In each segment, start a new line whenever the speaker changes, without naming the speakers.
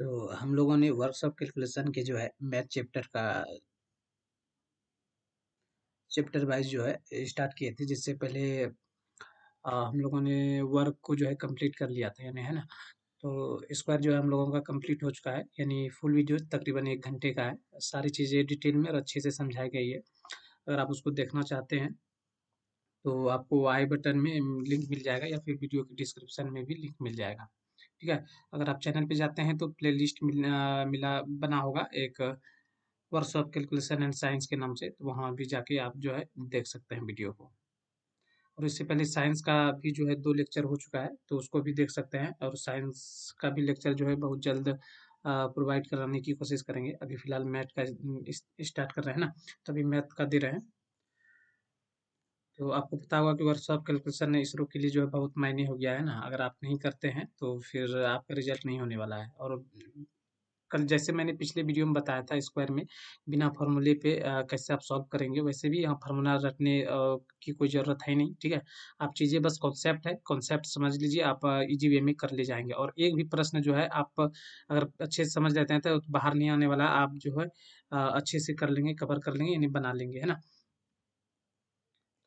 तो हम लोगों ने वर्क्स ऑफ कैलकुलेशन के जो है मैथ चैप्टर वाइज जो है स्टार्ट किए थे, जिससे पहले हम लोगों ने वर्क को जो है कंप्लीट कर लिया था, यानी है ना। तो इस बार जो है हम लोगों का कंप्लीट हो चुका है, यानी फुल वीडियो तकरीबन 1 घंटे का है। सारी चीज़ें डिटेल में और अच्छे से समझाई गई है। अगर आप उसको देखना चाहते हैं तो आपको आई बटन में लिंक मिल जाएगा, या फिर वीडियो के डिस्क्रिप्शन में भी लिंक मिल जाएगा। ठीक है। अगर आप चैनल पे जाते हैं तो प्लेलिस्ट मिला बना होगा एक, वर्कशॉप कैलकुलेशन एंड साइंस के नाम से, तो वहाँ भी जाके आप जो है देख सकते हैं वीडियो को। और इससे पहले साइंस का भी जो है 2 लेक्चर हो चुका है, तो उसको भी देख सकते हैं। और साइंस का भी लेक्चर जो है बहुत जल्द प्रोवाइड कराने की कोशिश करेंगे। अभी फिलहाल मैथ का स्टार्ट कर रहे हैं ना, तो अभी मैथ का दे रहे हैं। तो आपको पता होगा कि वर्कशॉप कैलकुलेशन इसरो के लिए जो है बहुत मायने हो गया है ना। अगर आप नहीं करते हैं तो फिर आपका रिजल्ट नहीं होने वाला है। और कल जैसे मैंने पिछले वीडियो में बताया था, स्क्वायर में बिना फार्मूले पे कैसे आप सॉल्व करेंगे, वैसे भी यहाँ फार्मूला रटने की कोई ज़रूरत है नहीं। ठीक है। आप चीज़ें बस कॉन्सेप्ट है, कॉन्सेप्ट समझ लीजिए, आप इजी वे में कर ले जाएंगे। और एक भी प्रश्न जो है आप अगर अच्छे से समझ लेते हैं तो बाहर नहीं आने वाला। आप जो है अच्छे से कर लेंगे, कवर कर लेंगे, यानी बना लेंगे, है ना।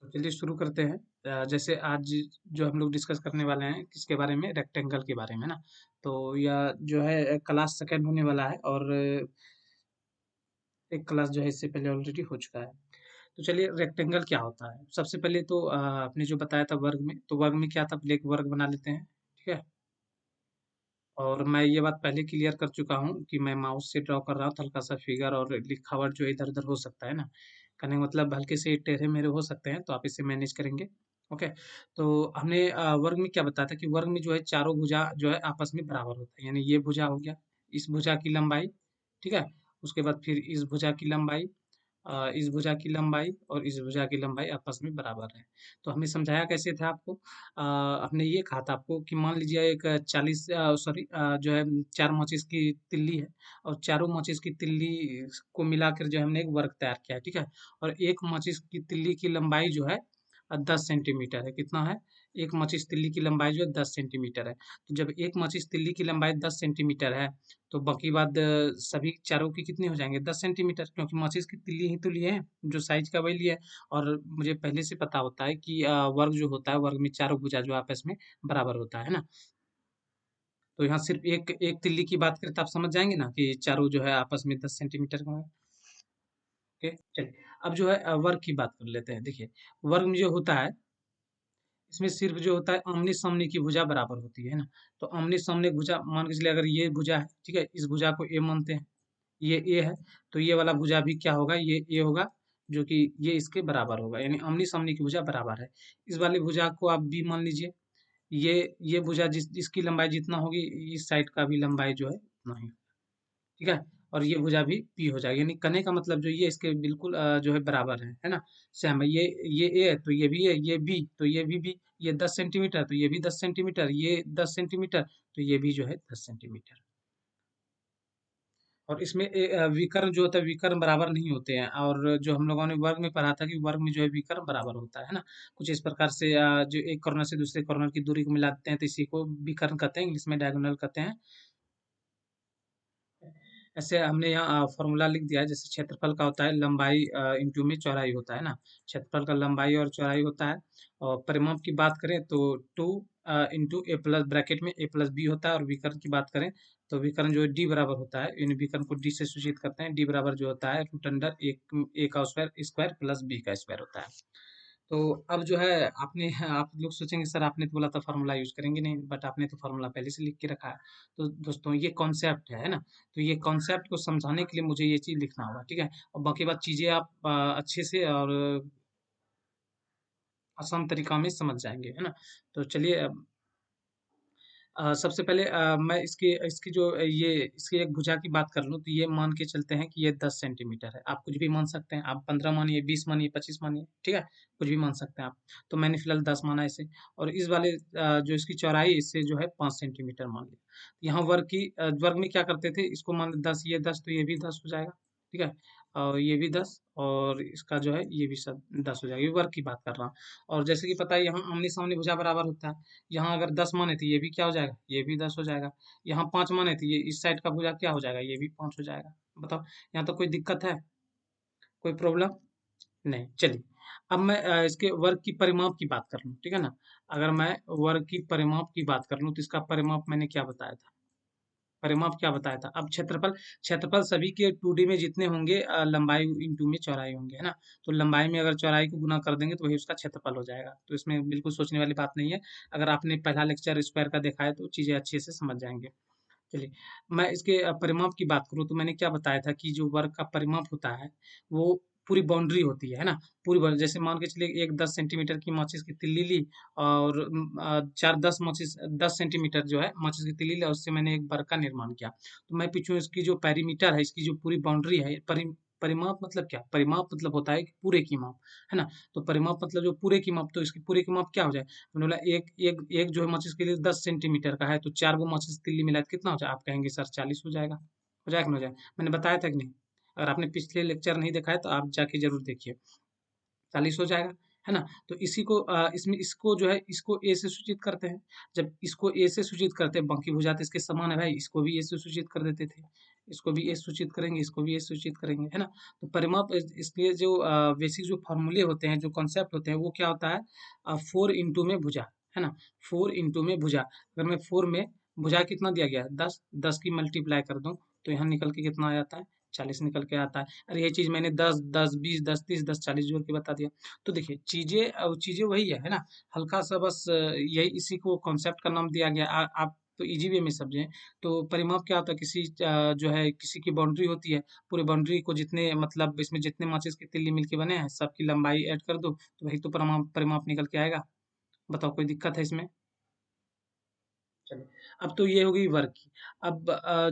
तो चलिए शुरू करते हैं। जैसे आज जो हम लोग डिस्कस करने वाले हैं किसके बारे में, रेक्टेंगल के बारे में ना। तो यह जो है क्लास सेकंड होने वाला है, और एक क्लास जो है इससे पहले ऑलरेडी हो चुका है। तो चलिए, रेक्टेंगल क्या होता है। सबसे पहले तो आपने जो बताया था वर्ग में, तो वर्ग में क्या था, पहले एक वर्ग बना लेते हैं। ठीक है। और मैं ये बात पहले क्लियर कर चुका हूँ कि मैं माउस से ड्रॉ कर रहा हूँ, तो हल्का सा फिगर और लिखावट जो इधर उधर हो सकता है ना। कहने का मतलब हल्के से टेढ़े मेढ़े हो सकते हैं, तो आप इसे मैनेज करेंगे। ओके। तो हमने वर्ग में क्या बताया था कि वर्ग में जो है चारों भुजा जो है आपस में बराबर होता है, यानी ये भुजा हो गया, इस भुजा की लंबाई। ठीक है। उसके बाद फिर इस भुजा की लंबाई, इस भुजा की लंबाई और इस भुजा की लंबाई आपस में बराबर है। तो हमने समझाया कैसे था आपको। हमने ये कहा था आपको कि मान लीजिए एक 40 सॉरी जो है 4 माचिस की तिल्ली है, और चारों माचिस की तिल्ली को मिलाकर जो है हमने एक वर्ग तैयार किया है। ठीक है। और एक माचिस की तिल्ली की लंबाई जो है 10 सेंटीमीटर है। कितना है? एक माचिस तिल्ली की लंबाई जो है 10 सेंटीमीटर है। तो जब एक माचिस तिल्ली की लंबाई 10 सेंटीमीटर है, तो बाकी बाद सभी चारों की कितनी हो जाएंगे? 10 सेंटीमीटर, क्योंकि माचिस की तिल्ली ही तो लिए हैं, जो साइज का वही लिया है। और मुझे पहले से पता होता है कि वर्ग जो होता है, वर्ग में चारों भुजा जो आपस में बराबर होता है ना। तो यहाँ सिर्फ एक एक तिल्ली की बात करें तो आप समझ जाएंगे ना कि चारों जो है आपस में 10 सेंटीमीटर का है। ओके, चलिए। अब जो है वर्ग की बात कर लेते हैं। देखिए, वर्ग में जो होता है, इसमें सिर्फ जो होता है आमने सामने की भुजा बराबर होती है ना। तो आमने सामने भुजा मान के चलिए, अगर ये भुजा है, ठीक है, इस भुजा को ए मानते हैं, ये ए है, तो ये वाला भुजा भी क्या होगा, ये ए होगा, जो कि ये इसके बराबर होगा, यानी आमने सामने की भुजा बराबर है। इस वाली भुजा को आप बी मान लीजिए। ये भुजा जिसकी लंबाई जितना होगी, इस साइड का भी लंबाई जो है उतना ही। ठीक है। और ये भुजा भी पी हो जाएगी, यानी कहने का मतलब जो ये इसके बिल्कुल जो है बराबर है ना। सेम है। ये ए है तो ये भी है, ये बी तो ये भी, ये 10 सेंटीमीटर तो ये भी 10 सेंटीमीटर, ये 10 सेंटीमीटर तो ये भी जो है 10 सेंटीमीटर। और इसमें विकर्ण जो होता है, विकर्ण बराबर नहीं होते हैं। और जो हम लोगों ने वर्ग में पढ़ा था कि वर्ग में जो है विकर्ण बराबर होता है ना। कुछ इस प्रकार से जो एक कॉर्नर से दूसरे कॉर्नर की दूरी को मिलाते हैं, तो इसी को विकर्ण कहते हैं, इंग्लिश में डायगोनल कहते हैं। ऐसे हमने यहाँ फॉर्मूला लिख दिया है। जैसे क्षेत्रफल का होता है लंबाई इंटू में चौड़ाई होता है ना। क्षेत्रफल का लंबाई और चौड़ाई होता है। और परिमाप की बात करें तो 2 इंटू ए प्लस, ब्रैकेट में ए प्लस बी होता है। और विकर्ण की बात करें तो विकर्ण जो है डी बराबर होता है, इन विकर्ण को डी से सूचित करते हैं। डी बराबर जो होता है रूट अंडर एक ए का स्क्वायर स्क्वायर प्लस बी का स्क्वायर होता है। तो अब जो है आपने आप लोग सोचेंगे सर आपने तो बोला था फार्मूला यूज करेंगे नहीं, बट आपने तो फार्मूला पहले से लिख के रखा है। तो दोस्तों ये कॉन्सेप्ट है ना। तो ये कॉन्सेप्ट को समझाने के लिए मुझे ये चीज लिखना होगा। ठीक है। और बाकी बात चीजें आप अच्छे से और आसान तरीका में समझ जाएंगे, है ना। तो चलिए, सबसे पहले मैं इसकी इसकी जो ये इसकी एक भुजा की बात कर लूँ, तो ये मान के चलते हैं कि ये 10 सेंटीमीटर है। आप कुछ भी मान सकते हैं, आप 15 मानिए, 20 मानिए, 25 मानिए, ठीक है, कुछ भी मान सकते हैं आप। तो मैंने फिलहाल 10 माना इसे। और इस वाले जो इसकी चौड़ाई, इससे जो है 5 सेंटीमीटर मान लिया। यहाँ वर्ग में क्या करते थे, इसको मान 10, ये 10 तो ये भी 10 हो जाएगा। ठीक है। और ये भी 10 और इसका जो है ये भी सब 10 हो जाएगा, ये वर्ग की बात कर रहा हूँ। और जैसे कि पता है यहाँ आमने-सामने भुजा बराबर होता है, यहाँ अगर 10 माने तो ये भी क्या हो जाएगा, ये भी 10 हो जाएगा। यहाँ 5 माने तो ये इस साइड का भुजा क्या हो जाएगा, ये भी 5 हो जाएगा। बताओ यहाँ तो कोई दिक्कत है, कोई प्रॉब्लम नहीं। चलिए अब मैं इसके वर्ग की परिमाप की बात कर लूँ, ठीक है ना। अगर मैं वर्ग की परिमाप की बात कर लूँ तो इसका परिमाप मैंने क्या बताया था, परिमाप क्या बताया था। अब क्षेत्रफल, क्षेत्रफल सभी के 2D में जितने होंगे लंबाई इंटू में चौड़ाई होंगे, है ना। तो लंबाई में अगर चौड़ाई को गुना कर देंगे तो वही उसका क्षेत्रफल हो जाएगा। तो इसमें बिल्कुल सोचने वाली बात नहीं है। अगर आपने पहला लेक्चर स्क्वायर का देखा है तो चीज़ें अच्छे से समझ जाएंगे। चलिए, मैं इसके परिमाप की बात करूँ तो मैंने क्या बताया था कि जो वर्ग का परिमाप होता है, वो पूरी बाउंड्री होती है ना? पूरी बाउंड्री जैसे मान के चलिए एक 10 सेंटीमीटर की माचिस की तीली ली और 4-10 माचिस 10 सेंटीमीटर जो है माचिस की तीली ली और उससे मैंने एक वर्ग का निर्माण किया। तो मैं पीछे इसकी जो पेरीमीटर है, इसकी जो पूरी बाउंड्री है, परिमाप मतलब क्या? परिमाप मतलब होता है कि पूरे की माप, है ना? तो परिमाप मतलब जो पूरे की माप, तो इसकी पूरे की माप क्या हो जाए? मैंने बोला एक एक एक जो है माचिस के लिए 10 सेंटीमीटर का है तो 4 गो माचिस तिल्ली मिला के कितना हो जाए? आप कहेंगे सर 40 हो जाएगा। हो जाएगा कि नहीं हो जाएगा? मैंने बताया था कि नहीं? अगर आपने पिछले लेक्चर नहीं देखा है तो आप जाके ज़रूर देखिए। 40 हो जाएगा, है ना? तो इसी को इसमें इसको जो है इसको ए से सूचित करते हैं। जब इसको ए से सूचित करते हैं, बाकी भुजा तो इसके समान है भाई, इसको भी ए से सूचित कर देते थे। इसको भी ए सूचित करेंगे, इसको भी ए सूचित करेंगे, है ना? तो परिमाप इसके जो बेसिक जो फ़ॉर्मूले होते हैं, जो कॉन्सेप्ट होते हैं, वो क्या होता है 4 इंटू में भुजा, है ना? 4 इंटू में भुजा। अगर मैं 4 में भुजा कितना दिया गया है 10, 10 की मल्टीप्लाई कर दूँ, तो यहाँ निकल के कितना आ जाता है? 40 निकल के आता है। अरे ये चीज़ मैंने 10, 10, 20, 10, 30, 10, 40 जोड़ के बता दिया। तो देखिए चीज़ें वही है ना? हल्का-सा बस यही इसी को कॉन्सेप्ट का नाम दिया गया। आप तो ईज़ी वे में समझें, तो परिमाप क्या होता है किसी जो है किसी की बाउंड्री होती है, पूरी बाउंड्री को जितने मतलब इसमें जितने माचिस की तीली मिल के बने हैं, सबकी लंबाई ऐड कर दो, तो वही तो परिमाप निकल के आएगा। बताओ कोई दिक्कत है इसमें? चलिए, अब तो ये हो गई वर्ग की। अब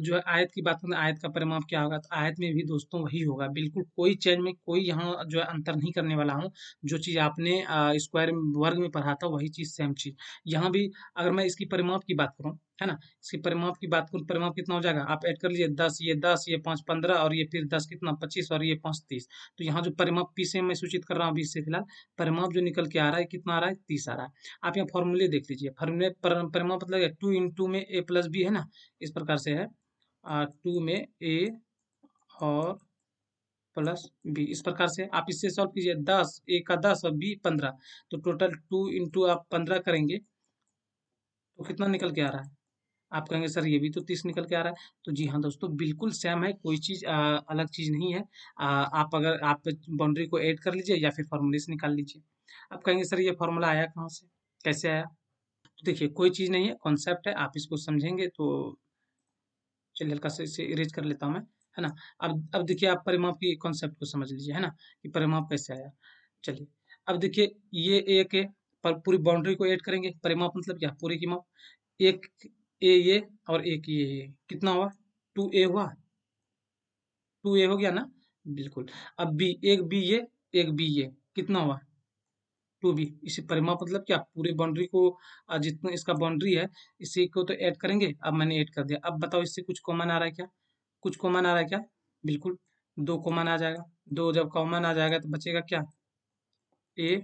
जो है आयत की बात करें, आयत का परिमाप क्या होगा? तो आयत में भी दोस्तों वही होगा, बिल्कुल कोई चेंज में कोई यहाँ जो है अंतर नहीं करने वाला हूँ। जो चीज़ आपने स्क्वायर वर्ग में पढ़ा था वही चीज़ सेम चीज़। यहाँ भी अगर मैं इसकी परिमाप की बात करूँ, है ना? इसकी परिमाप की बात करूँ, परिमाप कितना हो जाएगा? आप ऐड कर लीजिए 10, ये 5 15 और ये फिर 10 कितना 25 और ये 5 30। तो यहाँ जो परिमाप पी से मैं सूचित कर रहा हूँ अभी इससे फिलहाल, परिमाप जो निकल के आ रहा है कितना आ रहा है? 30 आ रहा है। आप यहाँ फॉर्मूले देख लीजिए, फॉर्मूले परिमाप मतलब 2 इंटू में ए प्लस बी, है ना? इस प्रकार से है 2 में ए और प्लस बी, इस प्रकार से आप इससे सॉल्व कीजिए। 10 ए का 10 और बी 15, तो टोटल 2 इंटू आप 15 करेंगे तो कितना निकल के आ रहा है? आप कहेंगे सर ये भी तो 30 निकल के आ रहा है। तो जी हाँ दोस्तों, बिल्कुल सेम है, कोई चीज़ अलग चीज़ नहीं है। आप अगर आप बाउंड्री को ऐड कर लीजिए या फिर फॉर्मूले से निकाल लीजिए। आप कहेंगे सर ये फॉर्मूला आया कहाँ से? कैसे आया? तो देखिए कोई चीज़ नहीं है, कॉन्सेप्ट है, आप इसको समझेंगे तो चलिए हल्का सा इसे इरेज कर लेता हूँ मैं, है ना? अब देखिए आप परिमाप की कॉन्सेप्ट को समझ लीजिए, है ना? कि परिमाप कैसे आया। चलिए, अब देखिए ये एक है, पर पूरी बाउंड्री को ऐड करेंगे, परिमाप मतलब क्या? पूरी की माप। एक ए ये और एक ये, कितना हुआ? 2a हुआ, 2a हो गया ना? बिल्कुल। अब बी, एक बी ये, एक बी ये, कितना हुआ? 2b। इसी परिमाप मतलब क्या? पूरी बाउंड्री को जितना इसका बाउंड्री है, इसी को तो ऐड करेंगे। अब मैंने ऐड कर दिया। अब बताओ इससे कुछ कॉमन आ रहा है क्या? कुछ कॉमन आ रहा है क्या? बिल्कुल, 2 कॉमन आ जाएगा। 2 जब कॉमन आ जाएगा तो बचेगा क्या? a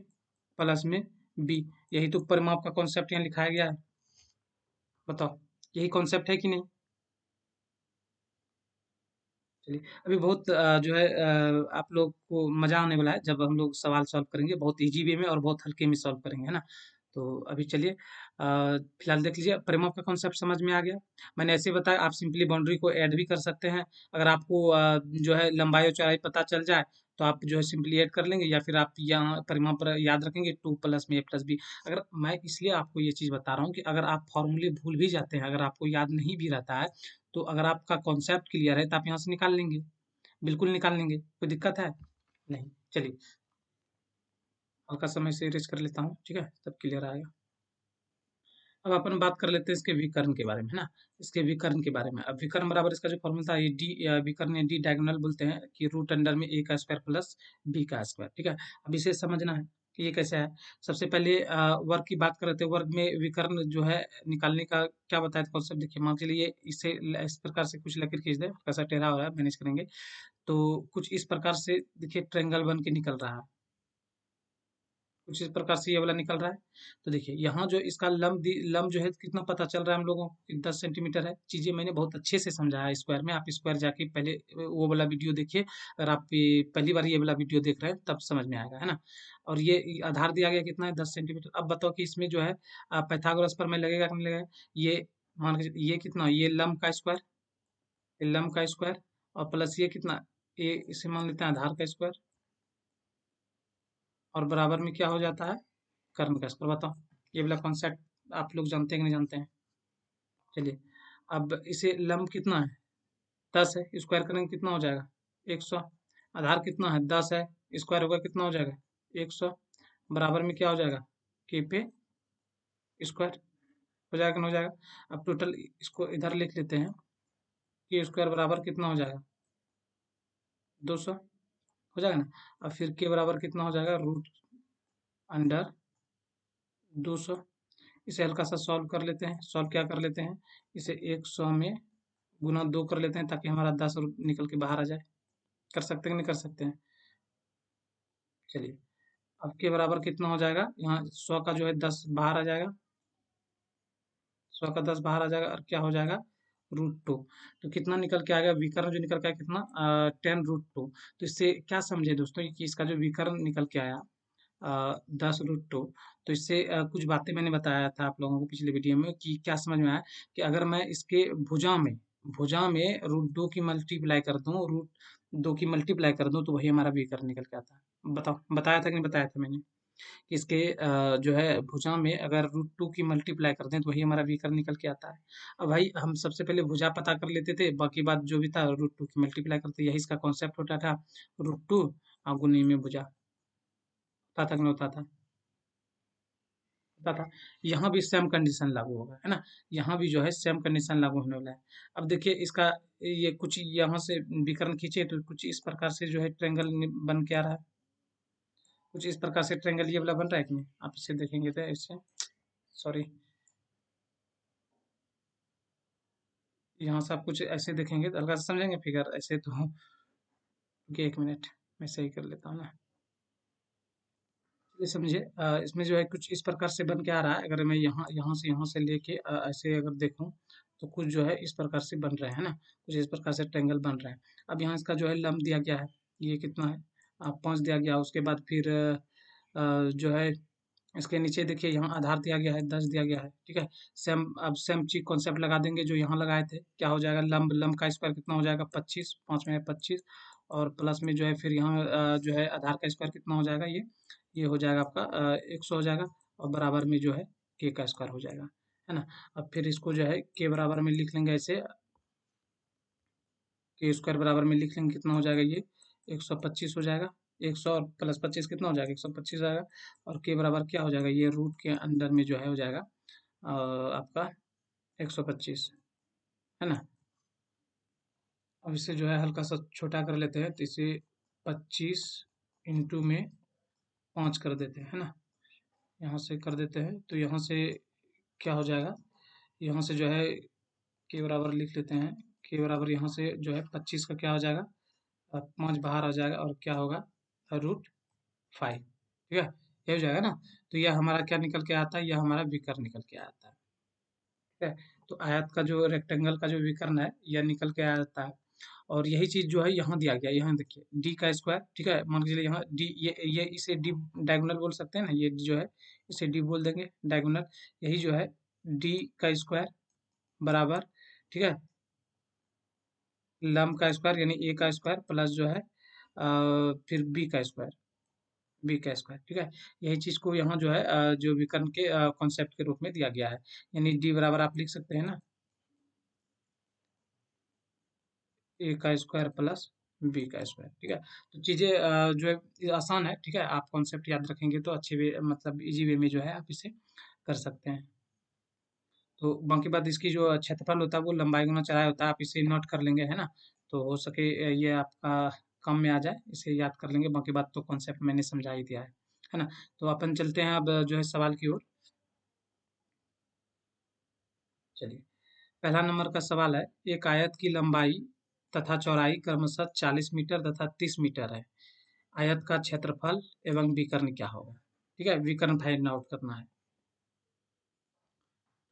प्लस में b। यही तो परिमाप का कॉन्सेप्ट यहाँ लिखाया गया है। बताओ, यही कॉन्सेप्ट है कि नहीं? चलिए, अभी बहुत जो है आप लोग को मज़ा आने वाला है जब हम लोग सवाल सॉल्व करेंगे, बहुत ईज़ी वे में और बहुत हल्के में सॉल्व करेंगे, है ना? तो अभी चलिए फिलहाल देख लीजिए परिमाप का कॉन्सेप्ट समझ में आ गया। मैंने ऐसे बताया, आप सिंपली बाउंड्री को ऐड भी कर सकते हैं। अगर आपको जो है लंबाई और चौड़ाई पता चल जाए तो आप जो है सिंपली ऐड कर लेंगे या फिर आप यहाँ परिमाप पर याद रखेंगे 2 प्लस में a प्लस b। अगर मैं इसलिए आपको ये चीज़ बता रहा हूँ कि अगर आप फॉर्मूले भूल भी जाते हैं, अगर आपको याद नहीं भी रहता है, तो अगर आपका कॉन्सेप्ट क्लियर है तो आप यहाँ से निकाल लेंगे, बिल्कुल निकाल लेंगे, कोई दिक्कत है? नहीं। चलिए, हल्का सा मैं इसे इरेज़ कर लेता हूँ, ठीक है? तब क्लियर आएगा। अब अपन बात कर लेते हैं इसके विकर्ण के बारे में, है ना? इसके विकर्ण के बारे में। अब विकर्ण बराबर इसका जो फ़ॉर्मूला था ये विकर्ण या डी डायगोनल बोलते हैं कि रूट अंडर में a का स्क्वायर प्लस b का स्क्वायर, ठीक है? अब इसे समझना है कि ये कैसे है। सबसे पहले वर्ग की बात कर रहे थे, वर्ग में विकर्ण जो है निकालने का क्या बताया था कॉन्सेप्ट। देखिए मान के चलिए इसे इस प्रकार से कुछ लकीर खींच दें, हल्का सा टेढ़ा हो रहा है, मैनेज करेंगे। तो कुछ इस प्रकार से देखिए ट्रायंगल बन के निकल रहा है, कुछ इस प्रकार से ये वाला निकल रहा है। तो देखिए यहाँ जो इसका लंब जो है कितना पता चल रहा है हम लोगों को कि 10 सेंटीमीटर है। चीज़ें मैंने बहुत अच्छे से समझाया है स्क्वायर में, आप स्क्वायर जाके पहले वो वाला वीडियो देखिए। अगर आप ये पहली बार ये वाला वीडियो देख रहे हैं तब समझ में आएगा, है ना? और ये आधार दिया गया कितना है, 10 सेंटीमीटर। अब बताओ कि इसमें जो है पाइथागोरस प्रमेय लगेगा कि नहीं लगेगा? ये मान के ये कितना, ये लंब का स्क्वायर, ये लंब का स्क्वायर, और प्लस ये कितना, ये इसे मान लेते हैं आधार का स्क्वायर, और बराबर में क्या हो जाता है, कर्म का स्क्वायर। बताओ ये वाला कॉन्सेप्ट आप लोग जानते हैं कि नहीं जानते हैं? चलिए, अब इसे लंब कितना है, 10 है, स्क्वायर करेंगे कितना हो जाएगा, 100। आधार कितना है, 10 है, स्क्वायर होगा कितना हो जाएगा, 100। बराबर में क्या हो जाएगा, के पे स्क्वायर हो जाएगा कि नहीं हो जाएगा। अब टोटल इसको इधर लिख लेते हैं, के स्क्वायर बराबर कितना हो जाएगा, 200 हो जाएगा ना। अब फिर के बराबर कितना हो जाएगा, रूट अंडर 200। इसे हल्का सा सॉल्व कर लेते हैं। सॉल्व क्या कर लेते हैं, इसे 100 में गुना 2 कर लेते हैं ताकि हमारा 10 निकल के बाहर आ जाए। कर सकते हैं कि नहीं कर सकते हैं? चलिए, अब के बराबर कितना हो जाएगा, यहाँ 100 का जो है 10 बाहर आ जाएगा, 100 का 10 बाहर आ जाएगा, और क्या हो जाएगा, √2। तो कितना निकल के आएगा, विकर्ण जो निकल के आया कितना, 10√2। तो इससे क्या समझे दोस्तों कि इसका जो विकर्ण निकल के आया 10√2। तो इससे कुछ बातें मैंने बताया था आप लोगों को पिछले वीडियो में कि क्या समझ में आया, कि अगर मैं इसके भुजा में √2 की मल्टीप्लाई कर दूं, √2 की मल्टीप्लाई कर दूं, तो वही हमारा विकर्ण निकल के आता है। बताओ, बताया था कि नहीं बताया था मैंने कि इसके जो है भुजा में अगर √2 की मल्टीप्लाई कर दें तो वही हमारा विकर्ण निकल के आता है। अब भाई हम सबसे पहले भुजा पता कर लेते थे, बाकी बात जो भी था √2 की मल्टीप्लाई करते, यही इसका कॉन्सेप्ट होता था, √2 और गुने में भुजा। होता था कि नहीं होता था? होता था। यहाँ भी सेम कंडीशन लागू होगा, है ना? यहाँ भी जो है सेम कंडीशन लागू होने वाला है। अब देखिए इसका ये कुछ यहाँ से विकर्ण खींचे तो कुछ इस प्रकार से जो है ट्रायंगल बन के आ रहा है। कुछ इस प्रकार से ट्रायंगल ये वाला बन रहा है कि नहीं? आप इसे देखेंगे तो इससे, सॉरी, यहाँ से आप कुछ ऐसे देखेंगे तो हल्का सा समझेंगे फिगर ऐसे तो। रुकिए 1 मिनट, मैं सही कर लेता हूँ ना। ये समझिए इसमें जो है कुछ इस प्रकार से बन के आ रहा है। अगर मैं यहाँ से लेके ऐसे अगर देखूँ तो कुछ जो है इस प्रकार से बन रहा है ना, कुछ इस प्रकार से ट्रायंगल बन रहा है। अब यहाँ इसका जो है लंब दिया गया है, ये कितना है, 5 दिया गया। उसके बाद फिर जो है इसके नीचे देखिए यहाँ आधार दिया गया है, 10 दिया गया है, ठीक है। सेम, अब सेम चीज कॉन्सेप्ट लगा देंगे जो यहाँ लगाए थे। क्या हो जाएगा, लंब लंब का स्क्वायर कितना हो जाएगा, 25, 5 में है 25, और प्लस में जो है फिर यहाँ जो है आधार का स्क्वायर कितना हो जाएगा, ये हो जाएगा आपका 100 हो जाएगा, और बराबर में जो है के का स्क्वायर हो जाएगा, है ना। अब फिर इसको जो है के बराबर में लिख लेंगे ऐसे, के स्क्वायर बराबर में लिख लेंगे कितना हो जाएगा, ये 125 हो जाएगा। 100 और प्लस 25 कितना हो जाएगा, 125 आएगा। और के बराबर क्या हो जाएगा, ये रूट के अंदर में जो है हो जाएगा आपका 125, है ना। अब इसे जो है हल्का सा छोटा कर लेते हैं, तो इसे 25 इंटू में 5 कर देते हैं, है ना। यहाँ से कर देते हैं तो यहाँ से क्या हो जाएगा, यहाँ से जो है के बराबर लिख लेते हैं। के बराबर यहाँ से जो है 25 का क्या हो जाएगा, 5 बाहर आ जाएगा, और क्या होगा, √5, ठीक है। ये हो जाएगा ना। तो यह हमारा क्या निकल के आता है, यह हमारा विकर्ण निकल के आता है, ठीक है। तो आयत का जो रेक्टेंगल का जो विकर्ण है यह निकल के आ जाता है। और यही चीज जो है यहाँ दिया गया, यहाँ देखिए डी का स्क्वायर, ठीक है। मान के चलिए यहाँ डी, ये इसे डी डायगोनल बोल सकते हैं ना, ये जो है इसे डी बोल देंगे, डायगोनल। यही जो है डी का स्क्वायर बराबर, ठीक है, लंब का स्क्वायर यानी ए का स्क्वायर प्लस जो है फिर बी का स्क्वायर, ठीक है। यही चीज को यहाँ जो है जो विकर्ण के कॉन्सेप्ट के रूप में दिया गया है, यानी डी बराबर आप लिख सकते हैं ना, ए का स्क्वायर प्लस बी का स्क्वायर, ठीक है। तो चीजें जो है ये आसान है, ठीक है। आप कॉन्सेप्ट याद रखेंगे तो अच्छे वे, मतलब इजी वे में जो है आप इसे कर सकते हैं। तो बाकी बात इसकी जो क्षेत्रफल होता है वो लंबाई गुना चौड़ाई होता है, आप इसे नोट कर लेंगे, है ना। तो हो सके ये आपका कम में आ जाए, इसे याद कर लेंगे। बाकी बात तो कॉन्सेप्ट मैंने समझा ही दिया है ना। तो अपन चलते हैं अब जो है सवाल की ओर। चलिए, पहला नंबर का सवाल है, एक आयत की लंबाई तथा चौड़ाई क्रमशः 40 मीटर तथा 30 मीटर है। आयत का क्षेत्रफल एवं विकर्ण क्या होगा? ठीक है, विकर्ण फाइंड आउट करना है।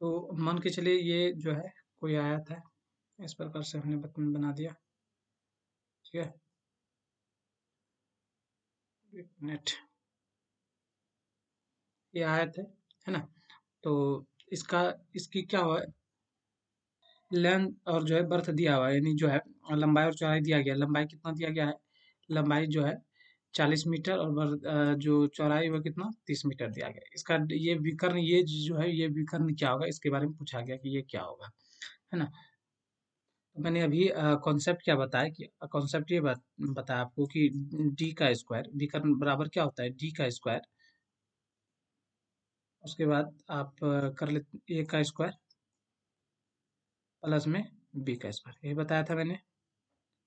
तो मान के चलिए ये जो है कोई आयत है, इस प्रकार से हमने बना दिया। ठीक है, एक मिनट, ये आयत है ना। तो इसका इसकी क्या हुआ, लेंथ और जो है बर्थ दिया हुआ है, यानी जो है लंबाई और चौड़ाई दिया गया। लंबाई कितना दिया गया है, लंबाई जो है 40 मीटर और जो चौड़ाई वो कितना 30 मीटर दिया गया है। इसका ये विकर्ण, ये जो है ये विकर्ण क्या होगा, इसके बारे में पूछा गया कि ये क्या होगा, है ना। तो मैंने अभी कॉन्सेप्ट क्या बताया कि कॉन्सेप्ट ये बताया आपको कि डी का स्क्वायर, विकर्ण बराबर क्या होता है, डी का स्क्वायर। उसके बाद आप कर ले ए का स्क्वायर प्लस में बी का स्क्वायर, ये बताया था मैंने,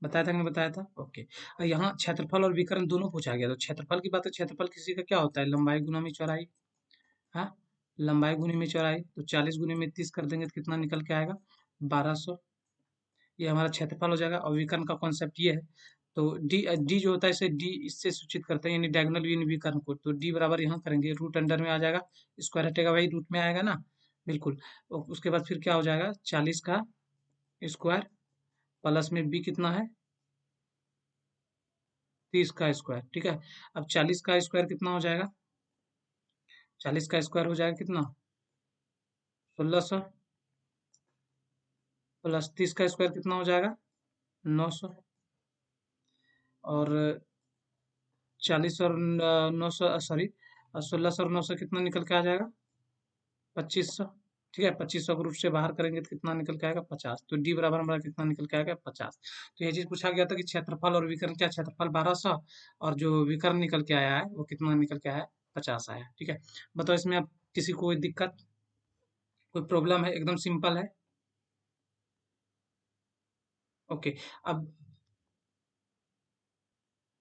बताया था कि नहीं बताया था? ओके। यहाँ क्षेत्रफल और विकर्ण दोनों पूछा गया। तो क्षेत्रफल की बात है, क्षेत्रफल किसी का क्या होता है, लंबाई गुना में चौड़ाई। हाँ, लंबाई गुने में चौड़ाई, तो 40 गुने में 30 कर देंगे तो कितना निकल के आएगा, 1200। ये हमारा क्षेत्रफल हो जाएगा। और विकर्ण का कॉन्सेप्ट ये है, तो डी डी जो होता है इसे डी इससे सूचित करते हैं, यानी डायगोनल यानी विकर्ण को। तो डी बराबर यहाँ करेंगे, रूट अंडर में आ जाएगा, स्क्वायर हटेगा भाई, रूट में आएगा ना, बिल्कुल। और उसके बाद फिर क्या हो जाएगा, 40 का स्क्वायर प्लस में बी कितना है, 30 का स्क्वायर। ठीक है, अब 40 का स्क्वायर कितना हो जाएगा, 40 का स्क्वायर हो जाएगा कितना, 1600 प्लस 30 का स्क्वायर कितना हो जाएगा, 900। और 40 और 900 सॉरी 1600 और 900 कितना निकल के आ जाएगा, 2500। ठीक है, 2500 को रूट से बाहर करेंगे तो कितना निकल के आएगा, 50। तो डी बराबर हमारा कितना निकल के आएगा, 50। तो ये चीज पूछा गया था कि क्षेत्रफल और विकर्ण क्या, क्षेत्रफल 1200 और जो विकर्ण निकल के आया है वो कितना निकल के आया है, 50 आया है। ठीक है, बताओ इसमें अब किसी को कोई दिक्कत, कोई प्रॉब्लम है, एकदम सिंपल है। ओके, अब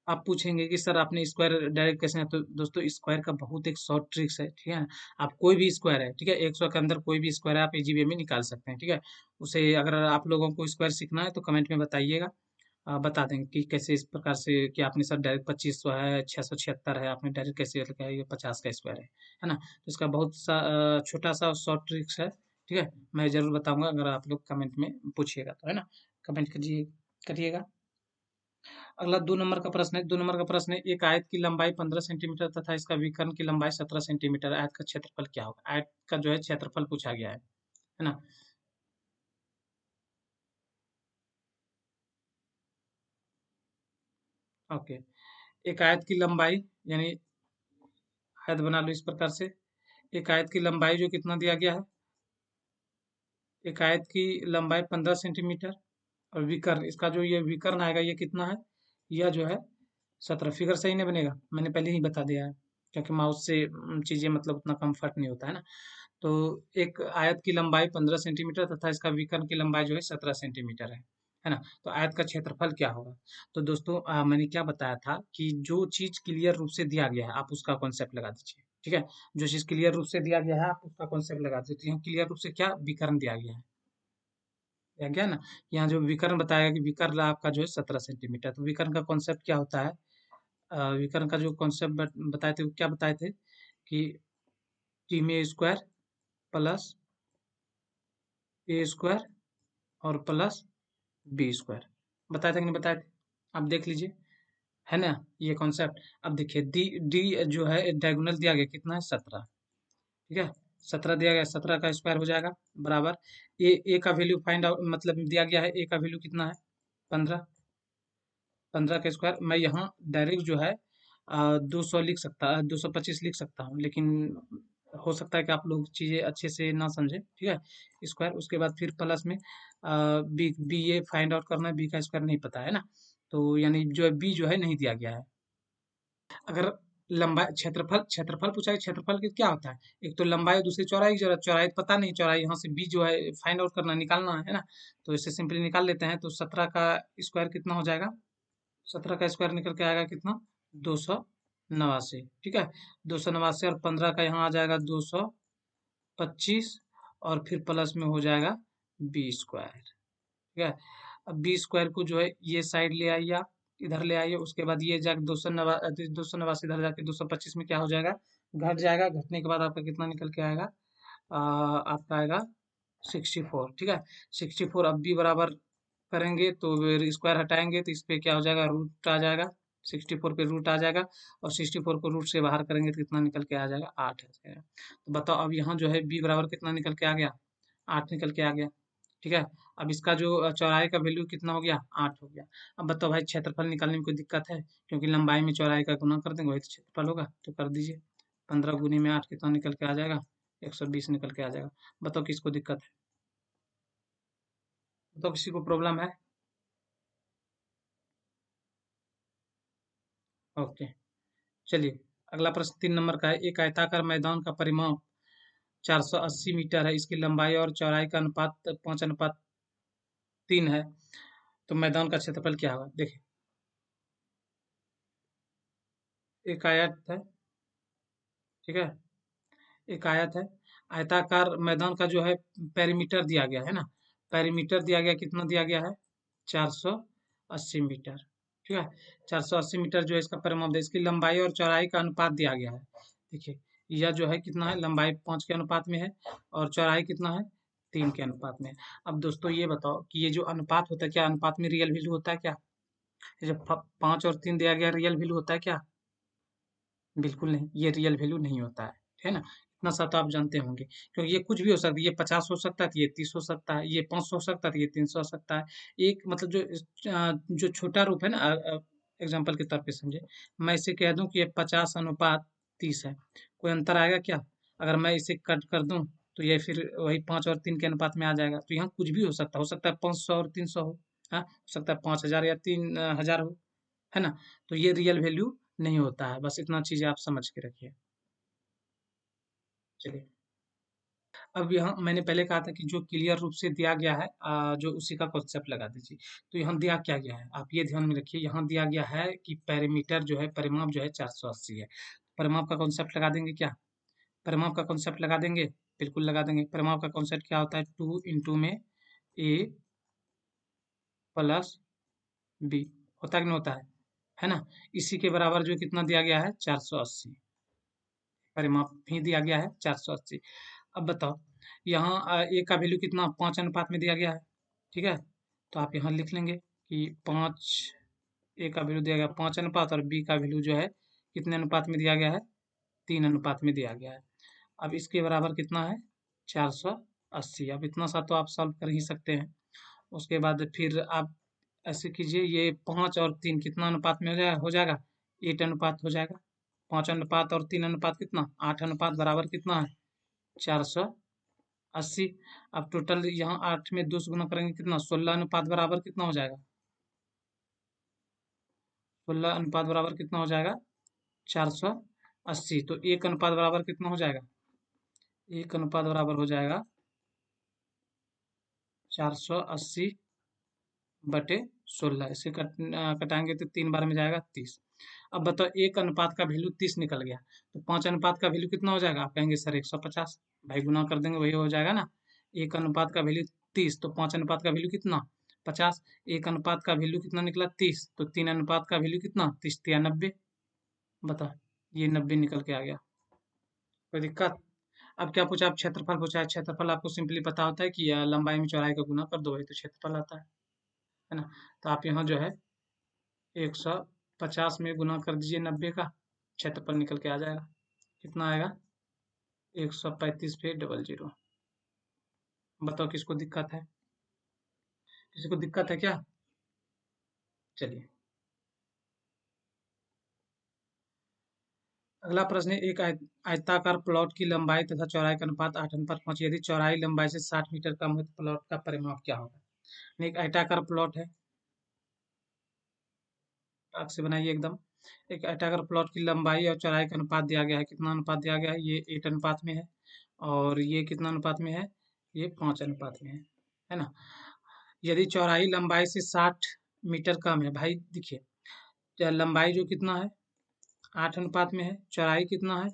आप पूछेंगे कि सर आपने स्क्वायर डायरेक्ट कैसे, तो दोस्तों स्क्वायर का बहुत एक शॉर्ट ट्रिक्स है। ठीक है, आप कोई भी स्क्वायर है, ठीक है, 100 के अंदर कोई भी स्क्वायर है आप इजी वे में निकाल सकते हैं। ठीक है, उसे अगर आप लोगों को स्क्वायर सीखना है तो कमेंट में बताइएगा, बता देंगे कि कैसे, इस प्रकार से कि आपने सर डायरेक्ट 2500 है, 676 है, आपने डायरेक्ट कैसे लगाया, ये 50 का स्क्वायर है ना। तो इसका बहुत सा छोटा सा शॉर्ट ट्रिक्स है। ठीक है, मैं जरूर बताऊंगा, अगर आप लोग कमेंट में पूछिएगा तो, है ना, कमेंट करिएगा। अगला 2 नंबर का प्रश्न है। 2 नंबर का प्रश्न है, एक आयत की लंबाई 15 सेंटीमीटर तथा इसका विकर्ण की लंबाई 17 सेंटीमीटर, आयत का क्षेत्रफल क्या होगा? आयत का जो है क्षेत्रफल पूछा गया है ना। ओके, एक आयत की लंबाई, यानी आयत बना लो इस प्रकार से, एक आयत की लंबाई जो कितना दिया गया है, एक आयत की लंबाई 15 सेंटीमीटर, और विकर्ण, इसका जो ये विकर्ण आएगा ये कितना है, यह जो है 17। फिगर सही नहीं बनेगा, मैंने पहले ही बता दिया है, क्योंकि माउस से चीजें मतलब उतना कंफर्ट नहीं होता है ना। तो एक आयत की लंबाई 15 सेंटीमीटर तथा इसका विकर्ण की लंबाई जो है 17 सेंटीमीटर है ना। तो आयत का क्षेत्रफल क्या होगा? तो दोस्तों मैंने क्या बताया था कि जो चीज क्लियर रूप से दिया गया है आप उसका कॉन्सेप्ट लगा दीजिए। ठीक है, जो चीज क्लियर रूप से दिया गया है आप उसका कॉन्सेप्ट लगा दीजिए। तो यहाँ क्लियर रूप से क्या विकर्ण दिया गया है, दिया गया ना। यहाँ जो विकर्ण बताया कि विकर्ण आपका जो है 17 सेंटीमीटर, तो विकर्ण का कॉन्सेप्ट क्या होता है, विकर्ण का जो कॉन्सेप्ट बताए थे वो क्या बताए थे कि टी में स्क्वायर प्लस ए स्क्वायर और प्लस बी स्क्वायर, बताया था कि नहीं बताया थे? आप देख लीजिए, है ना ये कॉन्सेप्ट। अब देखिए डी डी जो है डायगोनल दिया गया कितना है, 17। ठीक है, 17 दिया गया, 17 का स्क्वायर हो जाएगा बराबर, ए का वैल्यू फाइंड आउट, मतलब दिया गया है ए का वैल्यू कितना है, 15। 15 का स्क्वायर मैं यहाँ डायरेक्ट जो है 200 लिख सकता, 225 लिख सकता हूँ, लेकिन हो सकता है कि आप लोग चीज़ें अच्छे से ना समझें। ठीक है, स्क्वायर, उसके बाद फिर प्लस में बी बी ये फाइंड आउट करना है, बी का स्क्वायर नहीं पता है ना, तो यानी जो है बी जो है नहीं दिया गया है। अगर लंबाई, क्षेत्रफल, क्षेत्रफल पूछा है, क्षेत्रफल की क्या होता है, एक तो लंबाई, दूसरी चौड़ाई की जरूरत, चौड़ाई पता नहीं, चौड़ाई यहाँ से बी जो है फाइंड आउट करना, निकालना है ना। तो इसे सिंपली निकाल लेते हैं, तो 17 का स्क्वायर कितना हो जाएगा, 17 का स्क्वायर निकल के आएगा कितना, 289। ठीक है, 289 और 15 का यहाँ आ जाएगा 225, और फिर प्लस में हो जाएगा बी स्क्वायर। ठीक है, अब बी स्क्वायर को जो है ये साइड ले आइए आप, इधर ले आइए, उसके बाद ये जाके 289 इधर जाके 225 में क्या हो जाएगा, घट जाएगा। घटने के बाद आपका कितना निकल के आएगा, आपका आएगा 64। ठीक है, 64 अब भी बराबर करेंगे तो स्क्वायर हटाएंगे तो इस पे क्या हो जाएगा, रूट आ जाएगा। 64 पे रूट आ जाएगा और 64 को रूट से बाहर करेंगे तो कितना निकल के आ जाएगा, 8 आ जाएगा। तो बताओ अब यहाँ जो है बी बराबर कितना निकल के आ गया, 8 निकल के आ गया। ठीक है, अब इसका जो चौड़ाई का वैल्यू कितना हो गया, 8 हो गया। अब बताओ भाई क्षेत्रफल निकालने में कोई दिक्कत है, क्योंकि लंबाई में चौड़ाई का गुना कर देंगे वही तो क्षेत्रफल होगा, तो कर दीजिए। 15 गुनी में 8 कितना निकल के आ जाएगा, 120 निकल के आ जाएगा। बताओ किसको दिक्कत है, बताओ किसी को प्रॉब्लम है। ओके, चलिए अगला प्रश्न 3 नंबर का है। एक आयताकार मैदान का परिमाप 480 मीटर है, इसकी लंबाई और चौड़ाई का अनुपात 5:3 है, तो मैदान का क्षेत्रफल क्या होगा। देखिए एक आयत है, ठीक है, एक आयत है, आयताकार मैदान का जो है पेरीमीटर दिया गया है ना, पेरीमीटर दिया गया, कितना दिया गया है, 480 मीटर। ठीक है, 480 मीटर जो है इसका परिमाप है, इसकी लंबाई और चौड़ाई का अनुपात दिया गया है। देखिए यह जो है कितना है, लंबाई 5 के अनुपात में है और चौड़ाई कितना है, 3 के अनुपात में है। अब दोस्तों ये बताओ कि ये जो अनुपात होता है, क्या अनुपात में रियल वैल्यू होता है क्या, ये जब 5 और 3 दिया गया रियल वैल्यू होता है क्या, बिल्कुल नहीं, ये रियल वैल्यू नहीं होता है ना। इतना सा तो आप जानते होंगे, क्योंकि ये कुछ भी हो सकता है, ये 50 हो सकता है तो ये 30 हो सकता है, ये 500 हो सकता है तो ये 300 हो सकता है। एक मतलब जो छोटा रूप है ना, एग्जाम्पल के तौर पे समझे, मैं इसे कह दूं कि ये 50:30 है, कोई अंतर आएगा क्या, अगर मैं इसे कट कर दूं तो ये फिर वही 5 और 3 के अनुपात में आ जाएगा। तो यहाँ कुछ भी हो सकता है 500 और 300 हो, हाँ हो सकता है 5,000 या 3,000 हो, है ना। तो ये रियल वैल्यू नहीं होता है, बस इतना चीज़ आप समझ के रखिए। चलिए अब यहाँ मैंने पहले कहा था कि जो क्लियर रूप से दिया गया है, जो उसी का कॉन्सेप्ट लगा दीजिए। तो यहाँ दिया क्या गया है, आप ये ध्यान में रखिए, यहाँ दिया गया है कि पेरीमीटर जो है, परिमाप जो है 480 है। परिमाप का कॉन्सेप्ट लगा देंगे क्या, परिमाप का कॉन्सेप्ट लगा देंगे, बिल्कुल लगा देंगे। परिमाप का कॉन्सेप्ट क्या होता है, 2 में ए प्लस बी, होता है कि नहीं होता है ना। इसी के बराबर जो कितना दिया गया है, 480, परिमाप भी दिया गया है 480। अब बताओ यहाँ ए का वैल्यू कितना, 5 अनुपात में दिया गया है, ठीक है। तो आप यहाँ लिख लेंगे कि 5, ए का वैल्यू दिया गया 5 अनुपात और बी का वैल्यू जो है कितने अनुपात में दिया गया है, 3 अनुपात में दिया गया है। अब इसके बराबर कितना है, 480। अब इतना सा तो आप सॉल्व कर ही सकते हैं। उसके बाद फिर आप ऐसे कीजिए, ये 5 और 3 कितना अनुपात में हो जाएगा, 8 अनुपात हो जाएगा। 5 अनुपात और 3 अनुपात कितना, 8 अनुपात बराबर कितना है, 480। अब टोटल यहाँ 8 में 2 से गुना करेंगे कितना, 16 अनुपात बराबर कितना हो जाएगा, 16 अनुपात बराबर कितना हो जाएगा, 480। तो 1 अनुपात बराबर कितना हो जाएगा, 1 अनुपात बराबर हो जाएगा 480/16। इसे कटाएंगे तो 3 बार में जाएगा 30। अब बताओ 1 अनुपात का वैल्यू 30 निकल गया, तो 5 अनुपात का वैल्यू कितना हो जाएगा, आप कहेंगे सर 150, भाई गुना कर देंगे वही हो जाएगा ना। 1 अनुपात का वैल्यू 30, तो 5 अनुपात का वैल्यू कितना, 50। 1 अनुपात का वैल्यू कितना निकला, 30, तो 3 अनुपात का वैल्यू कितना, 30 या 90। बताओ ये 90 निकल के आ गया, कोई दिक्कत। अब क्या पूछा, आप क्षेत्रफल पूछा है। क्षेत्रफल आपको सिंपली पता होता है कि लंबाई में चौड़ाई का गुना कर दो, वही तो क्षेत्रफल आता है ना। तो आप यहाँ जो है 150 में गुना कर दीजिए 90 का, क्षेत्रफल निकल के आ जाएगा, कितना आएगा, 135/00। बताओ किसको दिक्कत है, किसी को दिक्कत है क्या। चलिए अगला प्रश्न है, एक आयताकार प्लॉट की लंबाई तथा चौड़ाई का अनुपात 8:5, यदि चौड़ाई लंबाई से 60 मीटर कम है तो प्लॉट का परिमाप क्या होगा। एक आयताकार प्लॉट है, आग से बनाइए एकदम। एक आयताकार प्लॉट की लंबाई और चौड़ाई का अनुपात दिया गया है, कितना अनुपात दिया गया है, ये 8 अनुपात में है और ये कितना अनुपात में है, ये 5 अनुपात में है ना। यदि चौड़ाई लंबाई से 60 मीटर कम है, भाई देखिए लंबाई जो कितना है 8 अनुपात में है, चौड़ाई कितना है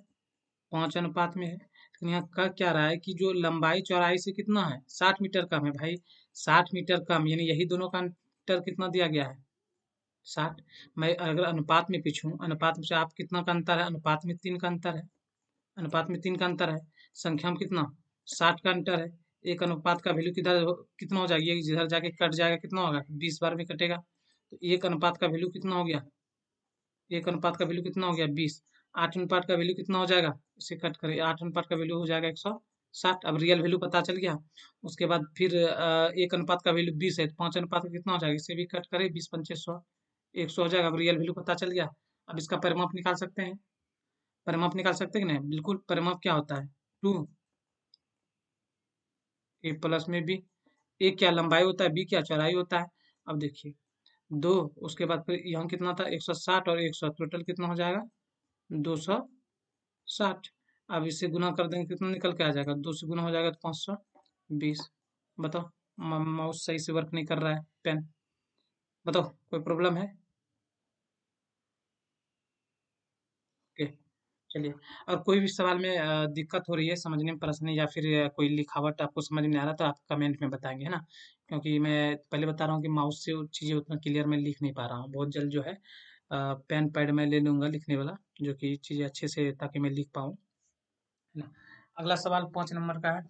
5 अनुपात में है, लेकिन यहाँ कह क्या रहा है कि जो लंबाई चौड़ाई से कितना है 60 मीटर कम है भाई। 60 मीटर कम, यानी यही दोनों का अंतर कितना दिया गया है? 60। मैं अगर अनुपात में पूछूं, अनुपात में से आप कितना का अंतर है? अनुपात में 3 का अंतर है। अनुपात में 3 का अंतर है। संख्या में कितना? 60 का अंतर है। एक अनुपात का वैल्यू कितना हो जाएगा? ये जिधर जाके कट जाएगा कितना होगा? 20 बार में कटेगा। तो एक अनुपात का वैल्यू कितना हो गया? एक अनुपात का वैल्यू कितना हो गया? 20। 8 अनुपात का वैल्यू कितना हो जाएगा? इसे कट करें, 8 अनुपात का वैल्यू हो जाएगा 160। अब रियल वैल्यू पता चल गया। उसके बाद फिर एक अनुपात का वैल्यू 20 है, तो 5 अनुपात का कितना हो जाएगा? इसे भी कट करें, 20 पंचे 100, 100 हो जाएगा। अब रियल वैल्यू पता चल गया। अब इसका परिमाप निकाल सकते हैं। परिमाप निकाल सकते हैं कि नहीं? बिल्कुल। परिमाप क्या होता है? 2 ए प्लस में बी। ए क्या लंबाई होता है, बी क्या चौड़ाई होता है। अब देखिए, 2, उसके बाद फिर यहाँ कितना था? 160 और 100, टोटल कितना हो जाएगा? 260। अब इससे गुना कर देंगे, कितना निकल के आ जाएगा? 2 से गुना हो जाएगा तो 520। बताओ, माउस सही से वर्क नहीं कर रहा है, पेन। बताओ, कोई प्रॉब्लम है? ओके, चलिए। और कोई भी सवाल में दिक्कत हो रही है समझने में, प्रश्न या फिर कोई लिखावट आपको समझ में नहीं आ रहा, तो आप कमेंट में बताएंगे, है ना? क्योंकि मैं पहले बता रहा हूँ कि माउस से वो चीज़ें उतना क्लियर मैं लिख नहीं पा रहा हूँ। बहुत जल्द जो है पेन पैड मैं ले लूँगा लिखने वाला, जो कि चीज़ें अच्छे से, ताकि मैं लिख पाऊँ, है ना? अगला सवाल 5 नंबर का है।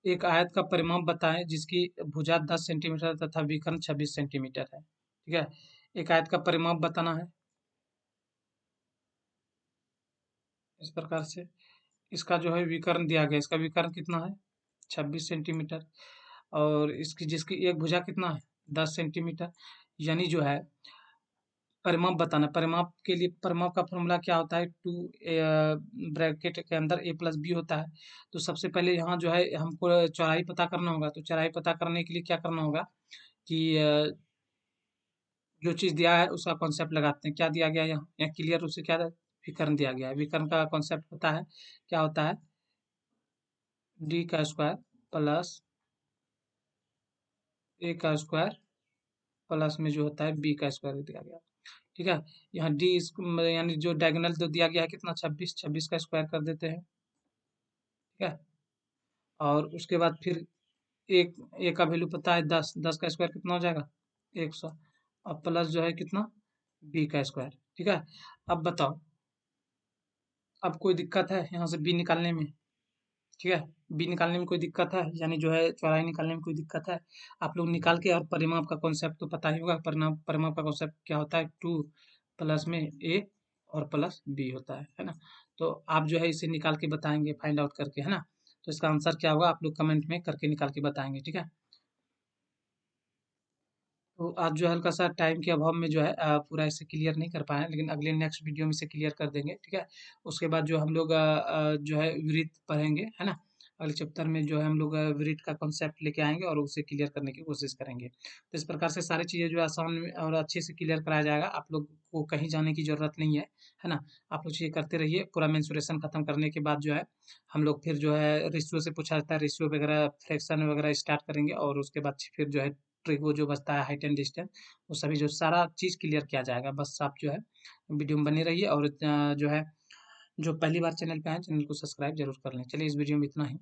एक आयत का परिमाप बताएं जिसकी भुजा 10 सेंटीमीटर तथा विकर्ण 26 सेंटीमीटर है। ठीक है? एक आयत का परिमाप बताना है इस प्रकार से। इसका जो है विकर्ण दिया गया, इसका विकर्ण कितना है? 26 सेंटीमीटर। और इसकी, जिसकी एक भुजा कितना है? 10 सेंटीमीटर। यानी जो है परिमाप बताना। परिमाप के लिए परिमाप का फॉर्मूला क्या होता है? 2 ब्रैकेट के अंदर a प्लस बी होता है। तो सबसे पहले यहाँ जो है हमको चौड़ाई पता करना होगा। तो चौड़ाई पता करने के लिए क्या करना होगा कि जो चीज़ दिया है उसका कॉन्सेप्ट लगाते हैं। क्या दिया गया है यहाँ? यहाँ क्लियर रूप से क्या है? विकर्ण दिया गया है। विकर्ण का कॉन्सेप्ट पता है, क्या होता है? डी का स्क्वायर प्लस ए का स्क्वायर प्लस में जो होता है बी का स्क्वायर दिया गया। ठीक है? यहाँ डी यानी जो डायगोनल जो दिया गया है कितना? 26। 26 का स्क्वायर कर देते हैं। ठीक है? और उसके बाद फिर एक ए का वैल्यू पता है 10। 10 का स्क्वायर कितना हो जाएगा? 100। अब प्लस जो है कितना? बी का स्क्वायर। ठीक है? अब बताओ, अब कोई दिक्कत है यहाँ से बी निकालने में? ठीक है? बी निकालने में कोई दिक्कत है? यानी जो है चौड़ाई निकालने में कोई दिक्कत है? आप लोग निकाल के, और परिमाप का कॉन्सेप्ट तो पता ही होगा। परिमाप का कॉन्सेप्ट क्या होता है? 2 प्लस में ए और प्लस बी होता है ना? तो आप जो है इसे निकाल के बताएंगे, फाइंड आउट करके, है ना? तो इसका आंसर क्या होगा आप लोग कमेंट में करके निकाल के बताएंगे। ठीक है? तो आज जो है हल्का सा टाइम के अभाव में जो है पूरा इसे क्लियर नहीं कर पाए हैं, लेकिन अगले नेक्स्ट वीडियो में इसे क्लियर कर देंगे। ठीक है? उसके बाद जो हम लोग जो है वृत्त पढ़ेंगे, है ना? अगले चैप्टर में जो है हम लोग वृत्त का कॉन्सेप्ट लेके आएंगे और उसे क्लियर करने की कोशिश करेंगे। तो इस प्रकार से सारी चीज़ें जो है आसान और अच्छे से क्लियर कराया जाएगा। आप लोग को कहीं जाने की ज़रूरत नहीं है ना? आप लोग चीज़ें करते रहिए। पूरा मेंसुरेशन खत्म करने के बाद जो है हम लोग फिर जो है रेशियो से पूछा जाता है, रेशियो वगैरह, फ्रैक्शन वगैरह स्टार्ट करेंगे, और उसके बाद फिर जो है ट्रिक वो जो बचता है, हाइट एंड डिस्टेंस, वो सभी जो सारा चीज़ क्लियर किया जाएगा। बस आप जो है वीडियो में बने रहिए, और जो है जो पहली बार चैनल पे आए, चैनल को सब्सक्राइब जरूर कर लें। चलिए, इस वीडियो में इतना ही।